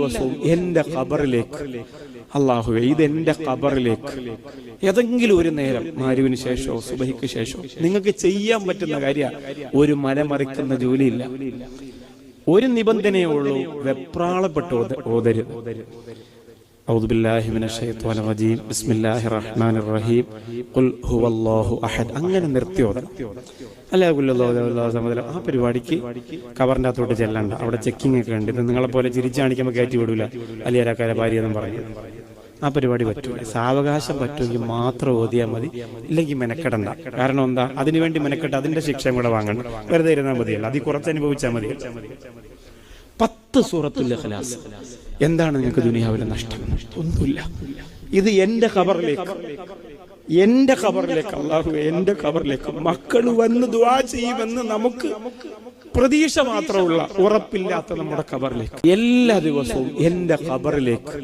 ദിവസവും എന്റെ ഖബറിലേക്ക്, അല്ലാഹുവേ ഇതെന്റെ ഖബറിലേക്ക് ഏതെങ്കിലും ഒരു നേരം മഗ്‌രിബിന് ശേഷമോ സുബഹിക്ക് ശേഷമോ നിങ്ങൾക്ക് ചെയ്യാൻ പറ്റുന്ന കാര്യമാണ്. ഒരു മലമറിക്കുന്ന ജോലിയില്ല. ഒരു നിബന്ധനയേ ഉള്ളൂ, വെപ്രാളപ്പെട്ട് ഓതരുത്. അഊദു ബില്ലാഹി മിനശ് ശൈത്വാനിർ റജീം ബിസ്മില്ലാഹിർ റഹ്മാനിർ റഹീം ഖുൽ ഹുവല്ലാഹു അഹദ് അങ്ങനെ നിർത്തി ഓതണം. അല്ലാഹു ആ പരിപാടിക്ക് കവറിൻ്റെ അകത്തോട്ട് ചെല്ലണ്ട. അവിടെ ചെക്കിംഗ് ഒക്കെ ഉണ്ട്. ഇത് നിങ്ങളെ പോലെ ചിരിച്ചാണിക്കുമ്പോൾ കയറ്റി വിടൂല അലിയാരാക്കാരെ ഭാര്യ എന്നും പറഞ്ഞു. ആ പരിപാടി പറ്റൂല. സാവകാശം പറ്റുമെങ്കിൽ മാത്രം ഓതിയാൽ മതി, ഇല്ലെങ്കിൽ മെനക്കെടണ്ട. കാരണം എന്താ, അതിനുവേണ്ടി മെനക്കെട്ട് അതിന്റെ ശിക്ഷയും കൂടെ വാങ്ങണം. വെറുതെ ഇരുന്നാൽ മതിയല്ല, അതിൽ കുറച്ച് അനുഭവിച്ചാൽ മതി. 10 സൂറത്തുൽ ഇഖ്ലാസ്. എന്താണ് നിങ്ങൾക്ക് ദുനിയാവിലെ നഷ്ടം? ഒന്നുമില്ല. ഇത് എന്റെ ഖബറിലേക്ക്, എന്റെ ഖബറിലേക്ക്, അല്ലാഹുവേ എന്റെ ഖബറിലേക്ക് മക്കൾ വന്ന് ദുആ ചെയ്യുമെന്ന് നമുക്ക് പ്രതീക്ഷ മാത്രമുള്ള, ഉറപ്പില്ലാത്ത നമ്മുടെ ഖബറിലേക്ക് എല്ലാ ദിവസവും എന്റെ ഖബറിലേക്ക്